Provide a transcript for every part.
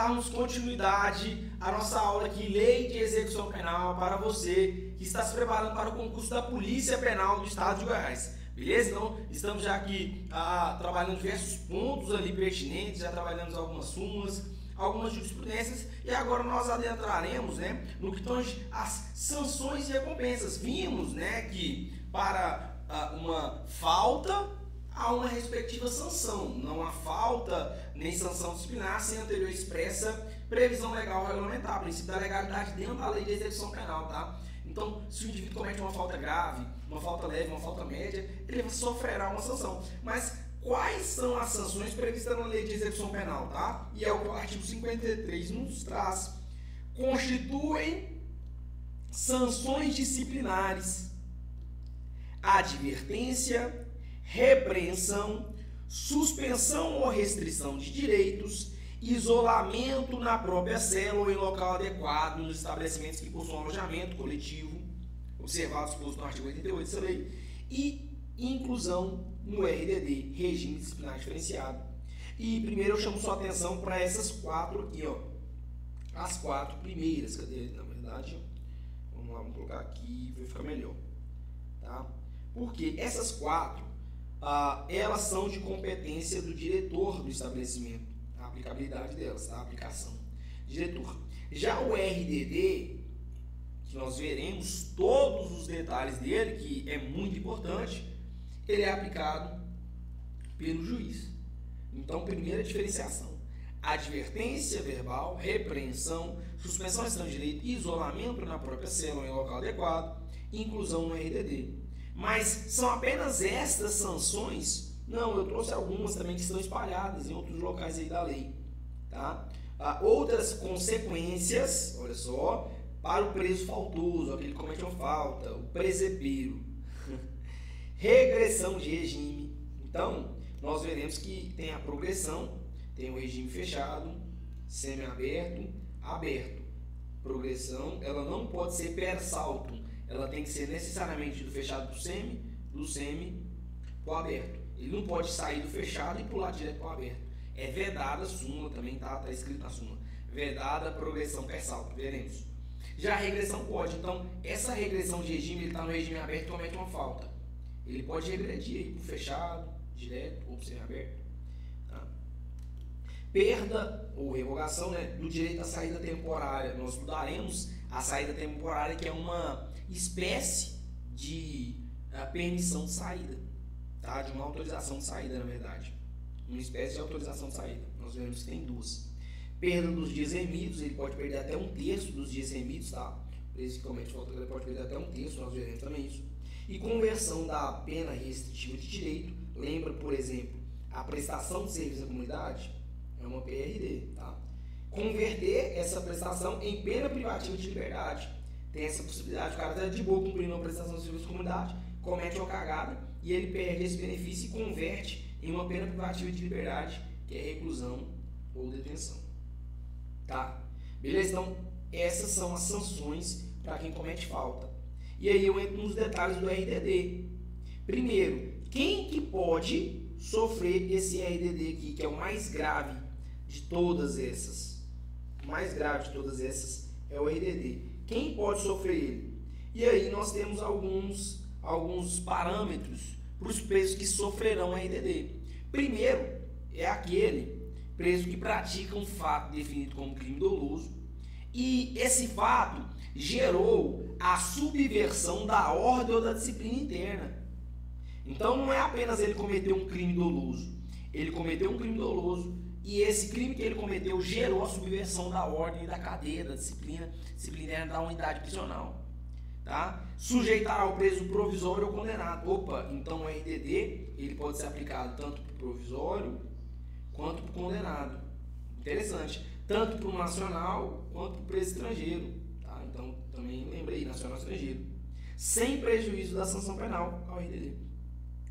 darmos continuidade à nossa aula aqui, Lei de Execução Penal, para você que está se preparando para o concurso da Polícia Penal do Estado de Goiás. Beleza? Então, estamos já aqui trabalhando diversos pontos ali pertinentes, já trabalhamos algumas súmulas, algumas jurisprudências, e agora nós adentraremos, né, no que tange as sanções e recompensas. Vimos, né, que para uma falta há uma respectiva sanção, não há falta nem sanção disciplinar sem anterior expressa previsão legal regulamentar, princípio da legalidade dentro da lei de execução penal, tá? Então, se o indivíduo comete uma falta grave, uma falta leve, uma falta média, ele sofrerá uma sanção. Mas quais são as sanções previstas na lei de execução penal, tá? E é o que o artigo 53 nos traz. Constituem sanções disciplinares, advertência, repreensão, suspensão ou restrição de direitos, isolamento na própria cela ou em local adequado nos estabelecimentos que possuam alojamento coletivo, observado o disposto no artigo 88 dessa lei, e inclusão no RDD, Regime Disciplinar Diferenciado. E primeiro eu chamo sua atenção para essas quatro aqui, ó. As quatro primeiras, cadê? Na verdade, vamos lá, vamos colocar aqui, vai ficar melhor, tá? Porque essas quatro, elas são de competência do diretor do estabelecimento, a aplicabilidade delas, tá? A aplicação. Diretor. Já o RDD, que nós veremos todos os detalhes dele, que é muito importante, ele é aplicado pelo juiz. Então, primeira diferenciação: advertência verbal, repreensão, suspensão de direito, isolamento na própria cela ou em local adequado, inclusão no RDD. Mas são apenas estas sanções? Não, eu trouxe algumas também que estão espalhadas em outros locais aí da lei, tá? Outras consequências, olha só, para o preso faltoso, aquele que comete uma falta, o presepeiro. Regressão de regime. Então, nós veremos que tem a progressão, tem o regime fechado, semiaberto, aberto. Progressão, ela não pode ser per saltum. Ela tem que ser necessariamente do fechado para o semi, do semi para o aberto. Ele não pode sair do fechado e pular direto para o aberto. É vedada a súmula, também tá escrito na súmula. Vedada a progressão per salto, veremos. Já a regressão pode. Então, essa regressão de regime, ele está no regime aberto e comete uma falta. Ele pode regredir para o fechado, direto ou para o semi-aberto. Tá? Perda ou revogação, né, do direito à saída temporária. Nós estudaremos a saída temporária, que é uma espécie de permissão de saída, tá? De uma autorização de saída, na verdade. Uma espécie de autorização de saída. Nós vemos que tem duas. Perda dos dias remidos, ele pode perder até um terço dos dias remidos, tá? Preso que comete falta, ele pode perder até um terço, nós veremos também isso. E conversão da pena restritiva de direito, lembra, por exemplo, a prestação de serviço à comunidade, é uma PRD, tá? Converter essa prestação em pena privativa de liberdade. Tem essa possibilidade, o cara está de boa cumprindo uma prestação de serviço à comunidade, comete uma cagada e ele perde esse benefício e converte em uma pena privativa de liberdade, que é reclusão ou detenção. Tá? Beleza? Então, essas são as sanções para quem comete falta. E aí eu entro nos detalhes do RDD. Primeiro, quem que pode sofrer esse RDD aqui, que é o mais grave de todas essas? O mais grave de todas essas é o RDD. Quem pode sofrer ele? E aí nós temos alguns parâmetros para os presos que sofrerão RDD. Primeiro, é aquele preso que pratica um fato definido como crime doloso e esse fato gerou a subversão da ordem ou da disciplina interna. Então não é apenas ele cometer um crime doloso. Ele cometeu um crime doloso e esse crime que ele cometeu gerou a subversão da ordem, da cadeia, da disciplina interna da unidade prisional. Tá? Sujeitará o preso provisório ou condenado. Opa, então o RDD ele pode ser aplicado tanto para o provisório quanto para o condenado. Interessante. Tanto para o nacional quanto para o preso estrangeiro. Tá? Então também lembrei, nacional e estrangeiro. Sem prejuízo da sanção penal ao RDD.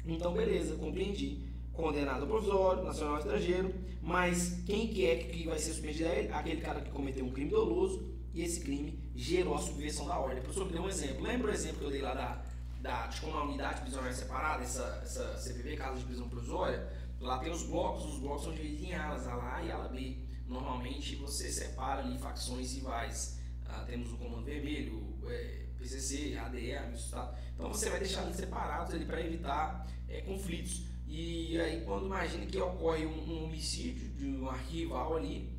Então beleza, compreendi. Condenado ao provisório, nacional ou estrangeiro, mas quem que é que vai ser submetido a ele? Aquele cara que cometeu um crime doloso e esse crime gerou a subversão da ordem. O professor me deu um exemplo. Lembra o exemplo que eu dei lá de como a unidade prisional separada, essa CPP, Casa de Prisão Provisória? Lá tem os blocos são divididos em alas, ala A e ala B. normalmente você separa ali facções rivais. Temos o Comando Vermelho, PCC, ADE, Amigo-Estado. Então você vai deixar eles separados ali para evitar conflitos. E aí quando imagina que ocorre um homicídio de um rival ali,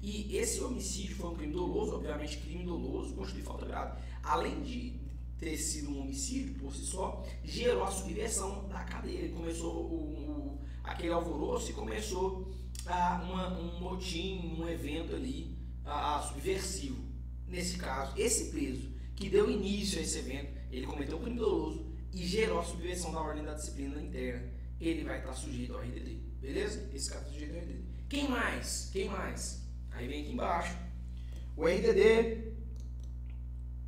e esse homicídio foi um crime doloso, obviamente crime doloso constitui falta grave. Além de ter sido um homicídio por si só, gerou a subversão da cadeia. Começou aquele alvoroço e começou um motim, um evento ali subversivo. Nesse caso, esse preso que deu início a esse evento, ele cometeu um crime doloso e gerou a subversão da ordem da disciplina interna. Ele vai estar sujeito ao RDD, beleza? Esse cara está sujeito ao RDD. Quem mais? Quem mais? Aí vem aqui embaixo. O RDD.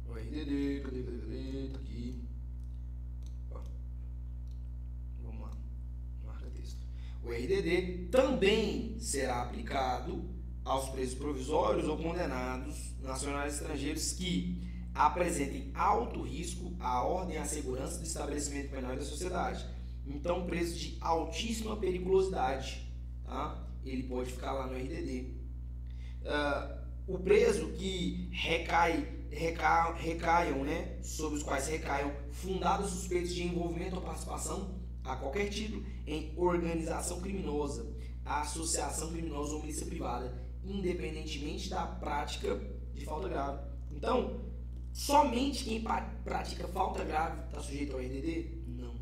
O RDD, cadê? Tá aqui. Ó. Vamos lá. Marca texto. O RDD também será aplicado aos presos provisórios ou condenados nacionais estrangeiros que apresentem alto risco à ordem e à segurança do estabelecimento penal e da sociedade. Então, preso de altíssima periculosidade, tá? Ele pode ficar lá no RDD. O preso que recaiam, né, sobre os quais recaiam fundados suspeitos de envolvimento ou participação a qualquer título em organização criminosa, associação criminosa ou milícia privada, independentemente da prática de falta grave. Então, somente quem pratica falta grave está sujeito ao RDD? Não.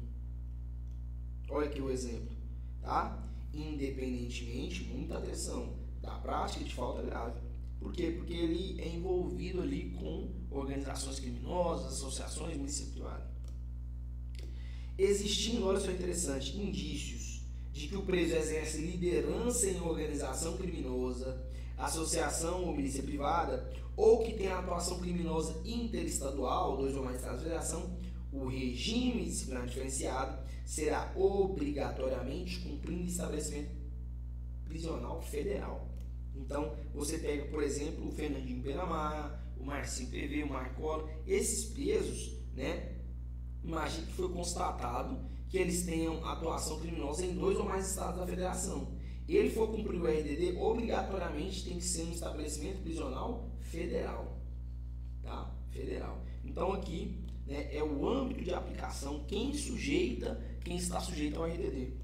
Olha aqui o exemplo, tá? Independentemente, muita atenção, da prática de falta grave. Por quê? Porque ele é envolvido ali com organizações criminosas, associações, milícia privada. Existindo, olha só interessante, indícios de que o preso exerce liderança em organização criminosa, associação ou milícia privada, ou que tem atuação criminosa interestadual, 2 ou mais estados de federação, o regime disciplinar diferenciado será obrigatoriamente cumprindo estabelecimento prisional federal. Então, você pega, por exemplo, o Fernandinho Benamar, o Marcinho PV, o Marco Polo, esses presos, né? Imagina que foi constatado que eles tenham atuação criminosa em 2 ou mais estados da federação. Ele for cumprir o RDD, obrigatoriamente tem que ser um estabelecimento prisional federal, tá? Federal. Então aqui, né, é o âmbito de aplicação, quem está sujeito ao RDD,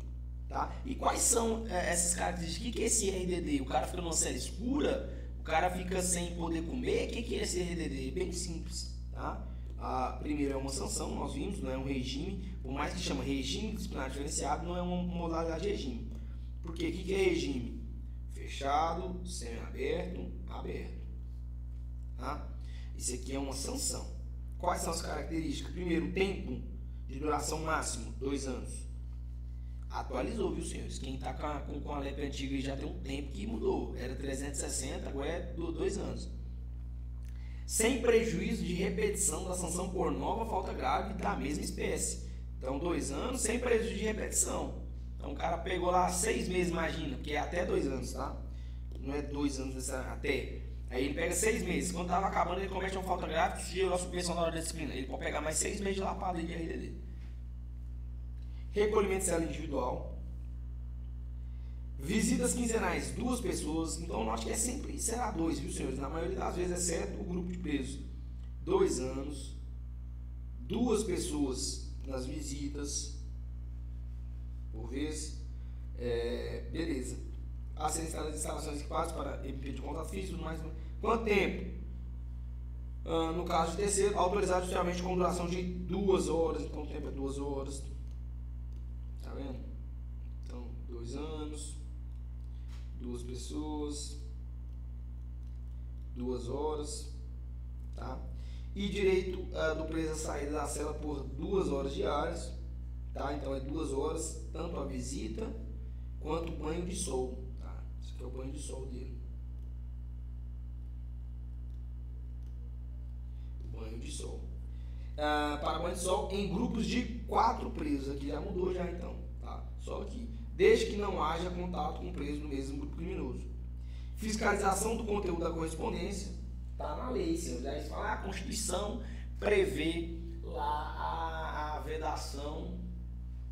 tá? E quais são essas características? O que é esse RDD? O cara fica numa cela escura, o cara fica sem poder comer. O que é esse RDD? Bem simples, tá? Primeiro é uma sanção, nós vimos, não é um regime, por mais que chama regime disciplinar diferenciado, não é uma modalidade de regime. Porque o que é regime? Fechado, semiaberto, aberto. Tá? Isso aqui é uma sanção. Quais são as características? Primeiro, tempo de duração máximo, 2 anos. Atualizou, viu, senhores? Quem está com a LEP antiga já tem um tempo que mudou. Era 360, agora é 2 anos. Sem prejuízo de repetição da sanção por nova falta grave da mesma espécie. Então, 2 anos sem prejuízo de repetição. Então, o cara pegou lá 6 meses, imagina, porque é até 2 anos, tá? Não é 2 anos até. Aí ele pega 6 meses. Quando estava acabando, ele comete uma falta grave, gerou a suspensão da hora da disciplina. Ele pode pegar mais 6 meses de lapada de RDD. Recolhimento de cela individual. Visitas quinzenais, 2 pessoas. Então, note que sempre será 2, viu, senhores? Na maioria das vezes, exceto o grupo de presos. 2 anos. 2 pessoas nas visitas. Por vez. Beleza. Assistência das instalações equipadas para impedir contato físico, tudo mais. Quanto tempo? No caso de terceiro, autorizado justamente com duração de 2 horas. Então, o tempo é 2 horas. Tá vendo? Então, 2 anos. 2 pessoas. 2 horas. Tá? E direito do preso a sair da cela por 2 horas diárias. Tá? Então, é 2 horas, tanto a visita quanto o banho de sol. Tá? Esse aqui é o banho de sol dele. Banho de sol. Para banho de sol em grupos de 4 presos. Aqui já mudou já então. Tá? Só aqui. Desde que não haja contato com o preso no mesmo grupo criminoso. Fiscalização do conteúdo da correspondência. Está na lei, senhor. Aí fala, a Constituição prevê lá a vedação,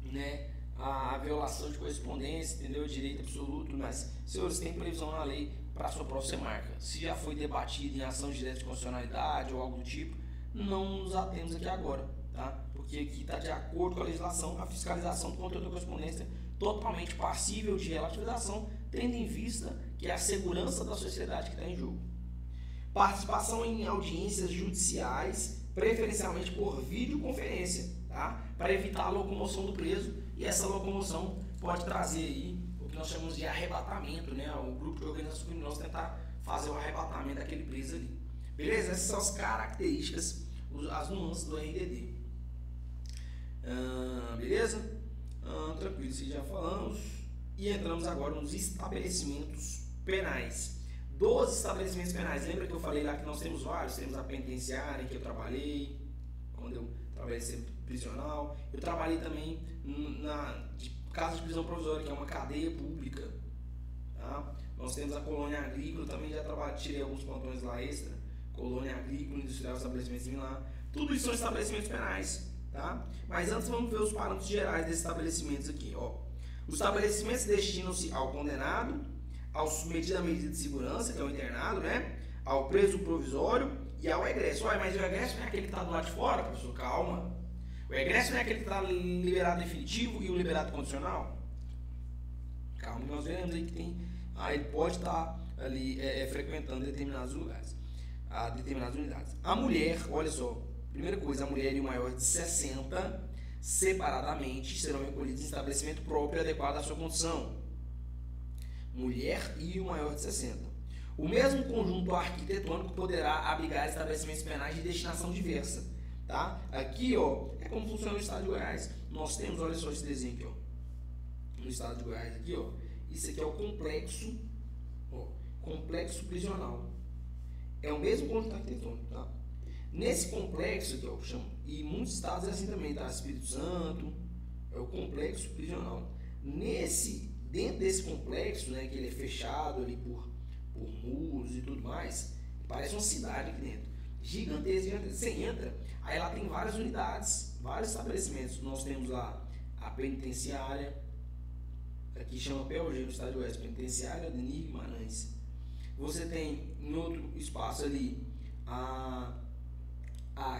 né? A violação de correspondência, entendeu? Direito absoluto, mas, senhores, tem previsão na lei para a sua própria marca. Se já foi debatido em ação direta de constitucionalidade ou algo do tipo, não nos atemos aqui agora, tá? Porque aqui está de acordo com a legislação, a fiscalização do conteúdo da correspondência totalmente passível de relativização, tendo em vista que é a segurança da sociedade que está em jogo. Participação em audiências judiciais, preferencialmente por videoconferência, tá? Para evitar a locomoção do preso, e essa locomoção pode trazer aí o que nós chamamos de arrebatamento, né? O grupo de organização criminosa tentar fazer o arrebatamento daquele preso ali. Beleza? Essas são as características, as nuances do RDD. Beleza? Tranquilo, isso já falamos. E entramos agora nos estabelecimentos penais. Dos estabelecimentos penais, lembra que eu falei lá que nós temos vários? Temos a penitenciária, que eu trabalhei, quando eu trabalhei sempre prisional. Eu trabalhei também de casa de prisão provisória, que é uma cadeia pública. Tá? Nós temos a colônia agrícola, também já tirei alguns plantões lá extra. Colônia agrícola, industrial, estabelecimentos similar. Tudo isso são estabelecimentos penais. Tá? Mas antes vamos ver os parâmetros gerais desses estabelecimentos aqui. Ó. Os estabelecimentos destinam-se ao condenado, ao submetido à medida de segurança, que é o internado, né? Ao preso provisório e ao egresso. Olha, mas o egresso não é aquele que está do lado de fora, professor? Calma. O egresso não é aquele que está liberado definitivo e o liberado condicional? Calma, nós veremos aí que tem. Ele pode estar ali frequentando determinados lugares, determinadas unidades. A mulher, olha só. Primeira coisa, a mulher e o maior de 60, separadamente, serão recolhidos em estabelecimento próprio adequado à sua condição. Mulher e o maior de 60. O mesmo conjunto arquitetônico poderá abrigar estabelecimentos penais de destinação diversa. Tá? Aqui, ó, é como funciona o estado de Goiás. Nós temos, olha só esse desenho aqui, ó. No estado de Goiás, aqui, ó. Isso aqui é o complexo, ó, complexo prisional. É o mesmo conjunto arquitetônico, tá? Nesse complexo aqui, ó, chamo, e muitos estados é assim também, tá? Espírito Santo, é o complexo prisional. Dentro desse complexo, né, que ele é fechado ali por muros e tudo mais, parece uma cidade aqui dentro. Gigantesca. Você entra, aí lá tem várias unidades, vários estabelecimentos. Nós temos lá a penitenciária, aqui chama PLG no estado de Oeste, penitenciária Denir Guimarães. Você tem em outro espaço ali a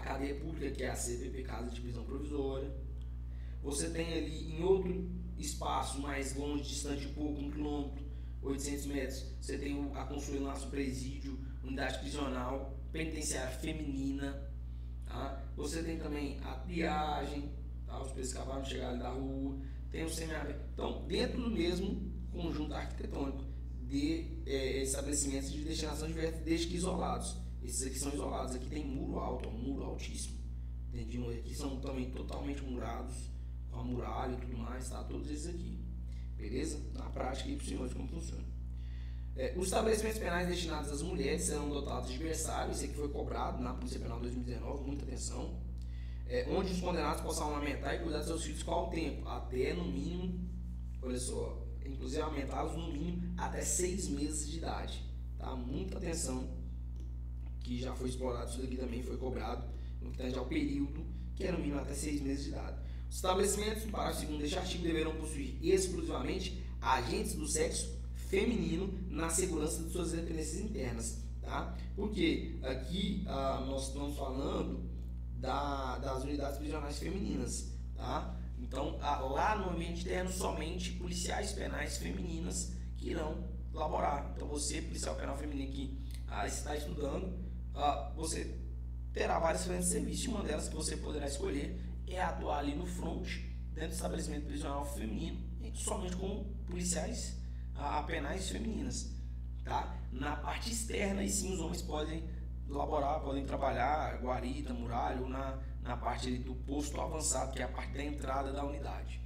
cadeia pública, que é a CPP, Casa de Prisão Provisória. Você tem ali em outro espaço mais longe, distante um pouco, 1 quilômetro, 800 metros, você tem a Consuelo Laço Presídio, unidade prisional, penitenciária feminina. Tá? Você tem também a triagem, tá? Os presos acabaram de chegar ali da rua, tem o semiaberto. Então, dentro do mesmo conjunto arquitetônico de estabelecimentos de destinação diversa, desde que isolados. Esses aqui são isolados, aqui tem muro alto, um muro altíssimo. Entendi? Aqui são também totalmente murados, com a muralha e tudo mais, tá? Todos esses aqui. Beleza? Na prática aí para os senhores como funciona. Os estabelecimentos penais destinados às mulheres serão dotados de berçário, isso aqui foi cobrado na Polícia Penal 2019, muita atenção. Onde os condenados possam amamentar e cuidar de seus filhos qual o tempo? Até no mínimo, olha só, inclusive amamentá-los no mínimo até 6 meses de idade. Tá? Muita atenção, que já foi explorado isso daqui também, foi cobrado no que tange ao período, que é no mínimo até 6 meses de idade. Os estabelecimentos, no parágrafo 2º deste artigo, deverão possuir exclusivamente agentes do sexo feminino na segurança de suas dependências internas. Tá? Porque aqui nós estamos falando das unidades prisionais femininas. Tá? Então, lá no ambiente interno, somente policiais penais femininas que irão laborar. Então, você, policial penal feminino que está estudando, você terá várias frentes de serviço. Uma delas que você poderá escolher é atuar ali no front, dentro do estabelecimento prisional feminino, somente com policiais penais femininas. Tá? Na parte externa, e sim, os homens podem laborar, podem trabalhar, guarita, muralha, ou na parte ali do posto avançado, que é a parte da entrada da unidade.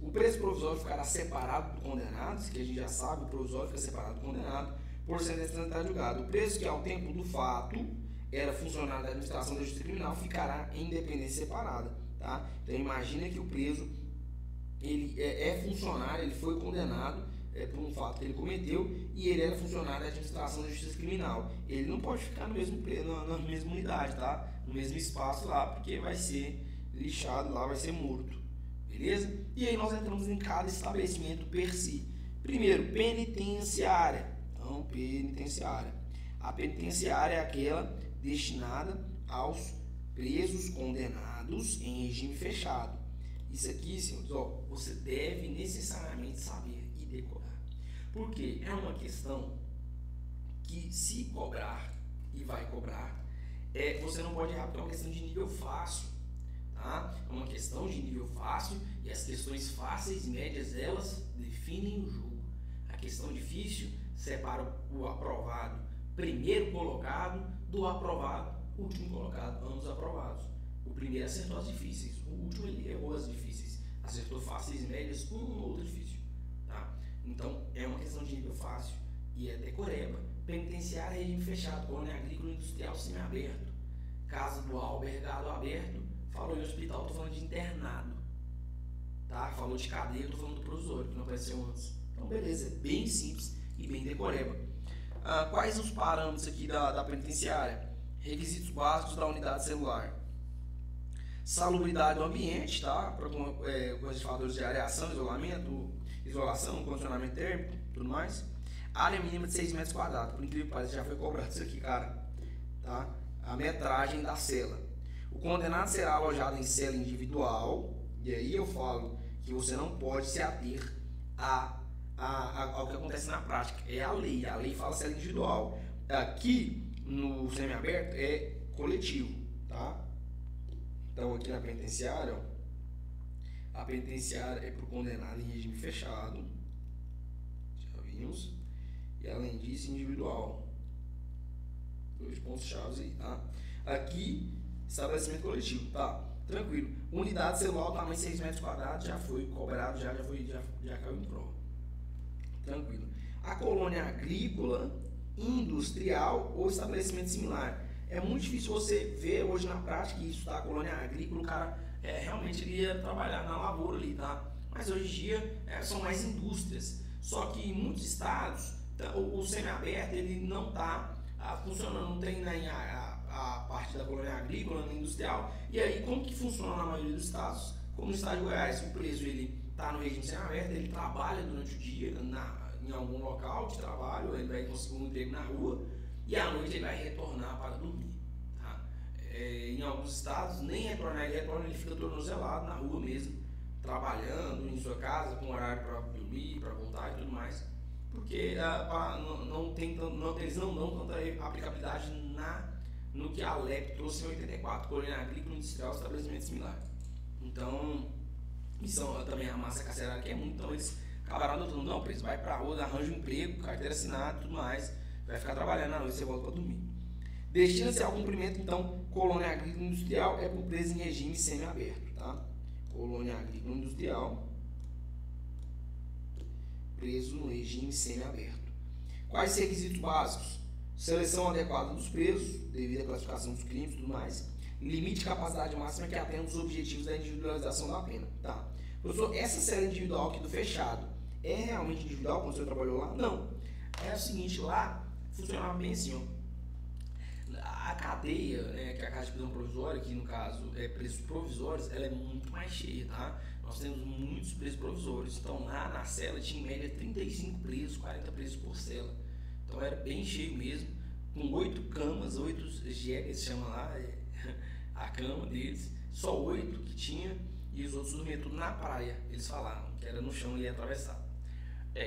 O preso provisório ficará separado do condenado, que a gente já sabe, o provisório fica separado do condenado, por sentença transitada julgada. O preso que ao tempo do fato era funcionário da administração da justiça criminal ficará em independência separada. Tá? Então imagina que o preso ele é funcionário, ele foi condenado por um fato que ele cometeu e ele era funcionário da administração da justiça criminal. Ele não pode ficar no mesmo na mesma unidade, tá? No mesmo espaço lá, porque vai ser lixado lá, vai ser morto. Beleza? E aí nós entramos em cada estabelecimento per si. Primeiro, penitenciária. Então, instituição penitenciária. A penitenciária é aquela destinada aos presos condenados em regime fechado. Isso aqui, senhores, ó, você deve necessariamente saber e decorar. Porque é uma questão que, se cobrar e vai cobrar, você não pode errar, porque é uma questão de nível fácil. Tá? É uma questão de nível fácil e as questões fáceis e médias, elas definem o jogo. A questão difícil separa o aprovado primeiro colocado do aprovado último colocado, ambos aprovados. O primeiro acertou as difíceis, o último ele errou as difíceis, acertou fáceis e médias, um ou outro difícil. Tá? Então é uma questão de nível fácil e é decoreba. Penitenciária, regime fechado, colônia agrícola industrial semiaberto, casa do albergado aberto. Falou em hospital, estou falando de internado. Tá? Falou de cadeia, estou falando do provisório, que não apareceu antes. Então, beleza, é bem simples e bem decoreba. Quais os parâmetros aqui da penitenciária? Requisitos básicos da unidade celular. Salubridade do ambiente, tá? Com os fatores de areação, isolamento, isolação, condicionamento térmico, tudo mais. Área mínima de 6 metros quadrados. Por incrível que pareça, já foi cobrado isso aqui, cara. Tá? A metragem da cela. O condenado será alojado em cela individual, e aí eu falo que você não pode se ater ao que acontece na prática. É a lei fala cela individual. Aqui no semiaberto é coletivo, tá? Então aqui na penitenciária, ó, a penitenciária é para o condenado em regime fechado, já vimos, e além disso individual. 2 pontos chaves aí, tá? Aqui estabelecimento coletivo, tá? Tranquilo. Unidade celular, tamanho 6 metros quadrados, já foi cobrado, já caiu em prova. Tranquilo. A colônia agrícola, industrial ou estabelecimento similar. É muito difícil você ver hoje na prática isso, tá? A colônia agrícola, o cara realmente iria trabalhar na lavoura ali, tá? Mas hoje em dia são mais indústrias. Só que em muitos estados, o semiaberto ele não está funcionando, não tem a parte da colônia agrícola, nem industrial. E aí, como que funciona na maioria dos estados? Como no estado de Goiás, o preso ele está no regime semiaberto, ele trabalha durante o dia em algum local de trabalho, ele vai conseguir um emprego na rua e à noite ele vai retornar para dormir. Tá? Em alguns estados, nem retornar, ele fica tornozelado na rua mesmo, trabalhando em sua casa, com horário para dormir, para voltar e tudo mais, porque eles não dão tanta aplicabilidade no que a LEP trouxe em 84, colônia agrícola industrial, estabelecimento similar. Então, isso também a massa carcerária que é muito, então eles acabaram adotando, não, preso, vai pra rua, arranja um emprego, carteira assinada e tudo mais, vai ficar trabalhando na noite, você volta para dormir. Destina-se ao cumprimento, então, colônia agrícola industrial é para o preso em regime semiaberto, tá? Colônia agrícola industrial, preso no regime semiaberto. Quais os requisitos básicos? Seleção adequada dos presos, devido à classificação dos crimes e tudo mais. Limite de capacidade máxima que atenda os objetivos da individualização da pena. Tá. Professor, essa cela individual aqui do fechado é realmente individual quando você trabalhou lá? Não. É o seguinte, lá funcionava bem assim, ó. A cadeia, que é a casa de prisão provisória, que no caso é presos provisórios, ela é muito mais cheia, tá? Nós temos muitos presos provisórios. Então lá na cela tinha em média 35 presos, 40 presos por cela. Então era bem cheio mesmo, com 8 camas, 8 jegas, se chama lá, a cama deles, só 8 que tinha, e os outros dormiam tudo na praia, eles falaram, que era no chão e ia atravessar.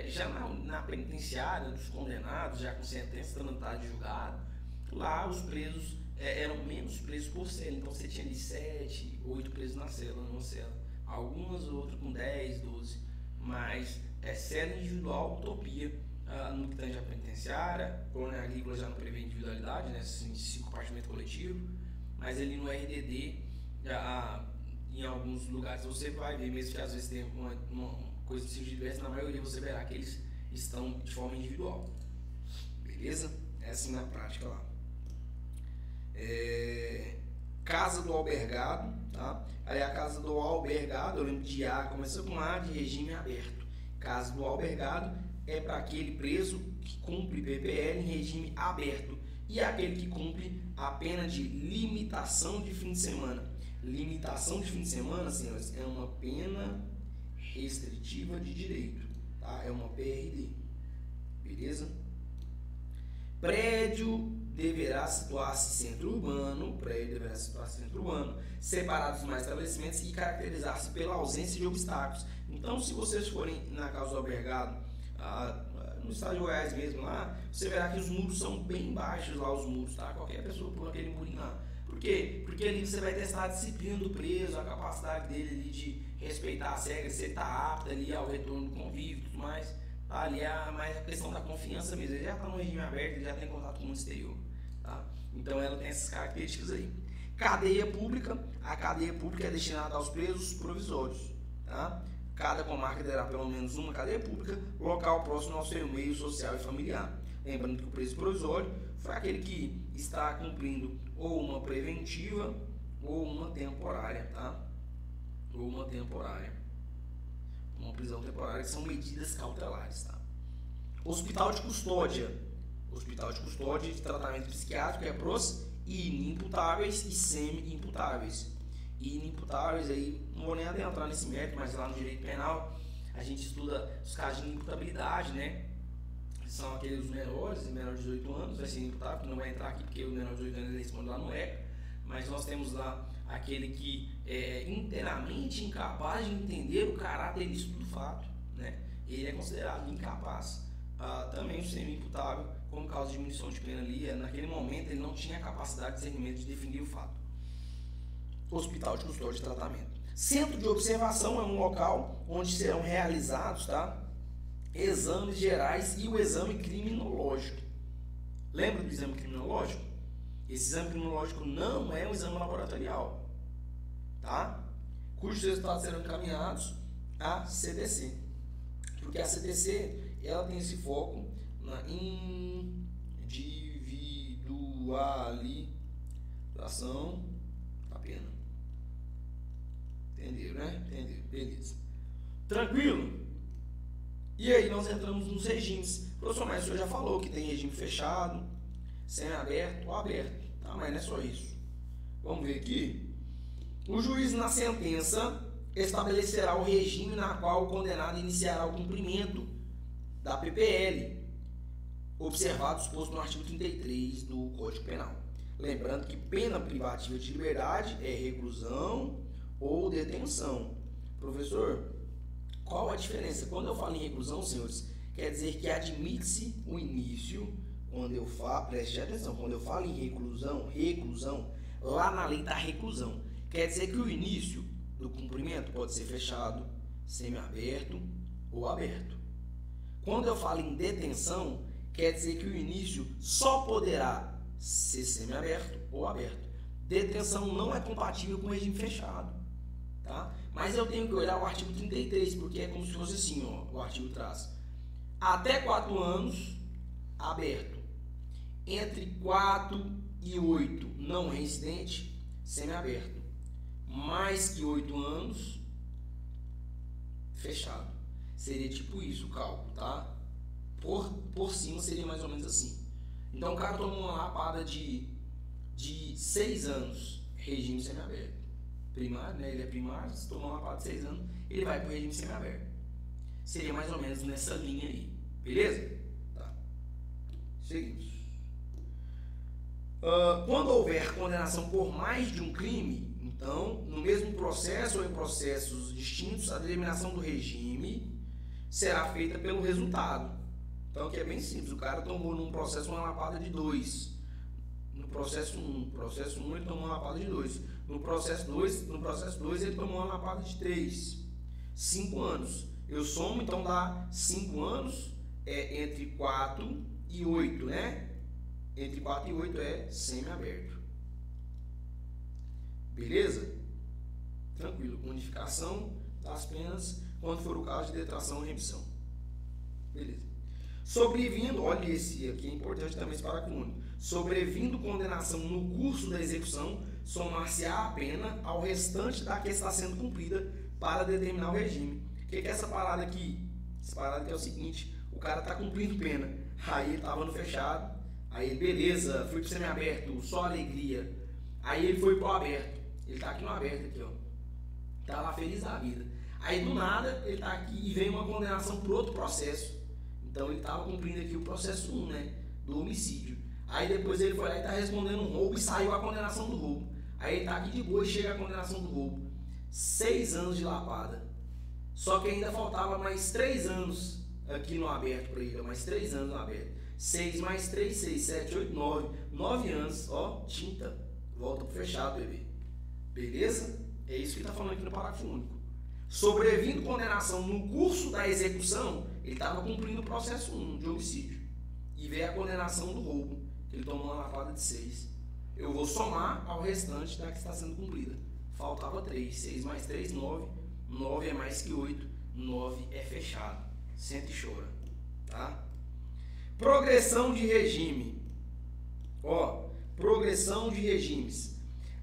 Já na penitenciária dos condenados, já com sentença tramitada de julgado, lá os presos eram menos presos por cela, então você tinha ali 7, 8 presos na cela, numa cela, algumas outras com 10, 12, mas cela individual, utopia. No que tange a penitenciária, colônia agrícola já não prevê individualidade, né, 5 compartimento coletivo, mas ali no RDD, em alguns lugares você vai ver, mesmo que às vezes tenha uma coisa de diversa, na maioria você verá que eles estão de forma individual. Beleza? É assim na prática lá. Casa do albergado, tá? Aí a casa do albergado, eu lembro de A, começou com A de regime aberto. Casa do albergado é para aquele preso que cumpre PPL em regime aberto e aquele que cumpre a pena de limitação de fim de semana. Limitação de fim de semana, senhores, é uma pena restritiva de direito, tá? É uma PRD, beleza? Prédio deverá situar-se centro urbano, separados dos demais estabelecimentos e caracterizar-se pela ausência de obstáculos. Então, se vocês forem na casa do albergado, no estado de Goiás mesmo lá, você verá que os muros são bem baixos lá, os muros, tá? Qualquer pessoa pula aquele murinho lá. Por quê? Porque ali você vai testar a disciplina do preso, a capacidade dele ali de respeitar as regras, se ele está apto ali ao retorno do convívio e tudo mais. Ali é mais a questão da confiança mesmo. Ele já está no regime aberto, ele já tem contato com o mundo exterior. Tá? Então ela tem essas características aí. Cadeia pública. A cadeia pública é destinada aos presos provisórios. Tá? Cada comarca terá pelo menos uma cadeia pública, local próximo ao seu meio social e familiar. Lembrando que o preso provisório foi aquele que está cumprindo ou uma preventiva ou uma temporária. Tá? Ou uma temporária. Uma prisão temporária, que são medidas cautelares. Tá? Hospital de custódia. Hospital de custódia de tratamento psiquiátrico é pros inimputáveis e semi-imputáveis. Inimputáveis, aí não vou nem adentrar nesse mérito, mas lá no direito penal a gente estuda os casos de inimputabilidade, né? São aqueles menores de 18 anos, vai ser inimputável, não vai entrar aqui porque o menor de 18 anos ele responde lá no ECA, mas nós temos lá aquele que é inteiramente incapaz de entender o caráter ilícito do fato, né? Ele é considerado incapaz. Também o semi-imputável, como causa de diminuição de pena ali, naquele momento ele não tinha a capacidade de discernimento de definir o fato. Hospital de custódia de tratamento. Centro de observação é um local onde serão realizados, tá, exames gerais e o exame criminológico. Lembra do exame criminológico? Esse exame criminológico não é um exame laboratorial, tá? Cujos resultados serão encaminhados à CTC. Porque a CTC, ela tem esse foco na individualização da pena. Entenderam, né? Entenderam, beleza. Tranquilo? E aí nós entramos nos regimes. O professor, mas o senhor já falou que tem regime fechado, semi-aberto ou aberto, tá? Mas não é só isso. Vamos ver aqui. O juiz, na sentença, estabelecerá o regime na qual o condenado iniciará o cumprimento da PPL, observado o disposto no artigo 33 do Código Penal. Lembrando que pena privativa de liberdade é reclusão ou detenção. Professor, qual a diferença? Quando eu falo em reclusão, senhores, quer dizer que admite-se o início, quando eu falo, preste atenção, quando eu falo em reclusão, lá na lei está reclusão. Quer dizer que o início do cumprimento pode ser fechado, semi-aberto ou aberto. Quando eu falo em detenção, quer dizer que o início só poderá ser semi-aberto ou aberto. Detenção não é compatível com o regime fechado, tá? Mas eu tenho que olhar o artigo 33, porque é como se fosse assim, ó, o artigo traz. Até 4 anos, aberto. Entre 4 e 8, não reincidente, semi-aberto. Mais que 8 anos, fechado. Seria tipo isso o cálculo, tá? Por cima seria mais ou menos assim. Então o cara tomou uma lapada de 6 anos, regime semiaberto. Primário, né? Ele é primário, se tomou uma lapada de 6 anos, ele vai para o regime semiaberto. Seria mais ou menos nessa linha aí. Beleza? Tá. Seguimos. Quando houver condenação por mais de um crime, então, no mesmo processo ou em processos distintos, a determinação do regime será feita pelo resultado. Então, que é bem simples. O cara tomou num processo uma lapada de 2. No processo 1 ele tomou uma lapada de 2. No processo 2 ele tomou uma lapada de 3. 5 anos. Eu somo, então dá 5 anos, entre 4 e 8, né? Entre 4 e 8 é semi-aberto. Beleza? Tranquilo. Unificação das penas quando for o caso de detração ou remissão. Beleza. Sobrevindo, olha esse aqui é importante também esse parágrafo único. Sobrevindo condenação no curso da execução, somar-se-á a pena ao restante da que está sendo cumprida para determinar o regime. O que é essa parada aqui? Essa parada aqui é o seguinte: o cara está cumprindo pena, aí ele estava no fechado, aí beleza, fui pro semi-aberto, só alegria. Aí ele foi pro aberto, ele está aqui no aberto, aqui, ó. Tá lá feliz da vida. Aí do nada ele está aqui e vem uma condenação por outro processo. Então ele estava cumprindo aqui o processo 1, né? do homicídio. Aí depois ele foi lá e está respondendo um roubo e saiu a condenação do roubo. Aí ele está aqui de boa e chega a condenação do roubo. 6 anos de lapada. Só que ainda faltava mais 3 anos aqui no aberto para ele, mais 3 anos no aberto. 6 mais 3, 6, 7, 8, 9. 9 anos, ó, tinta. Volta pro fechado, bebê. Beleza? É isso que está falando aqui no parágrafo único. Sobrevindo condenação no curso da execução, ele estava cumprindo o processo 1 de homicídio. E veio a condenação do roubo, que ele tomou uma lapada de 6. Eu vou somar ao restante da que está sendo cumprida. Faltava 3. 6 mais 3, 9. 9 é mais que 8. 9 é fechado. Senta e chora. Tá? Progressão de regime. Ó, progressão de regimes.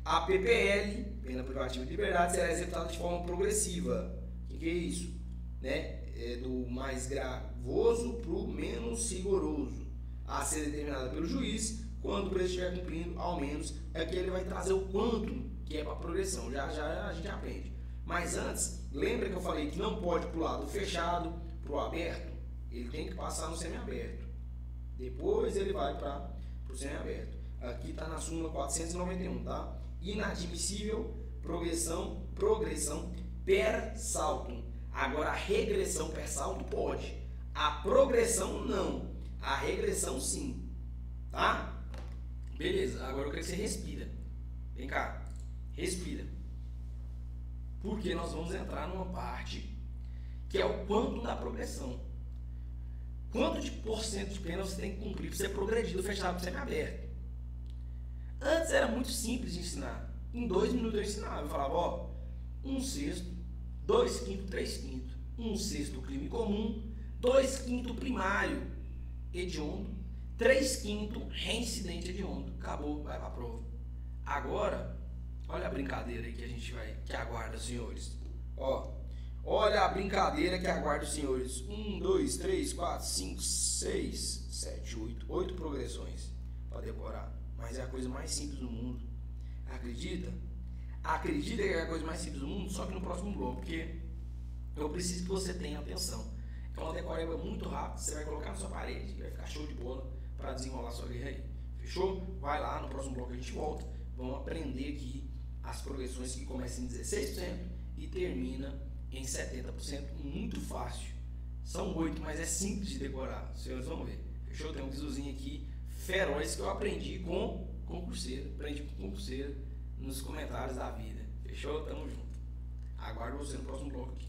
A PPL, pena privativa de liberdade, será executada de forma progressiva. O que é isso? Né? É do mais gravoso para o menos rigoroso, a ser determinada pelo juiz quando o preso estiver cumprindo ao menos. Aqui ele vai trazer o quanto que é para progressão, já a gente aprende. Mas antes, lembra que eu falei que não pode pular do fechado para o aberto? Ele tem que passar no semiaberto. Depois ele vai para o semiaberto. Aqui está na súmula 491, tá? Inadmissível progressão per saltum. Agora a regressão per saltum pode. A progressão não. A regressão sim. Tá? Beleza, agora eu quero que você respira. Vem cá, respira. Porque nós vamos entrar numa parte que é o quanto da progressão. Quanto de porcento de pena você tem que cumprir para você progredir do fechado para o semiaberto? Antes era muito simples de ensinar. Em 2 minutos eu ensinava. Eu falava, ó, 1/6, 2/5, 3/5. 1/6 crime comum, 2/5 primário hediondo, 3/5 reincidente hediondo. Acabou, vai para a prova. Agora, olha a brincadeira aí que a gente vai, que aguarda os senhores. Ó, olha a brincadeira que aguarda os senhores. 1, 2, 3, 4, 5, 6, 7, 8. 8 progressões para decorar. Mas é a coisa mais simples do mundo. Acredita? Acredita que é a coisa mais simples do mundo, só que no próximo bloco, porque eu preciso que você tenha atenção. Então a decoreba é muito rápida, você vai colocar na sua parede e vai ficar show de bola para desenrolar sua guerra aí. Fechou? Vai lá, no próximo bloco a gente volta. Vamos aprender aqui as progressões que começam em 16% e termina em 70%. Muito fácil. São 8, mas é simples de decorar. Os senhores vão ver. Fechou? Tem um visuzinho aqui feroz que eu aprendi com concurseira. Aprendi com concurseira nos comentários da vida. Fechou? Tamo junto. Aguardo você no próximo bloco aqui.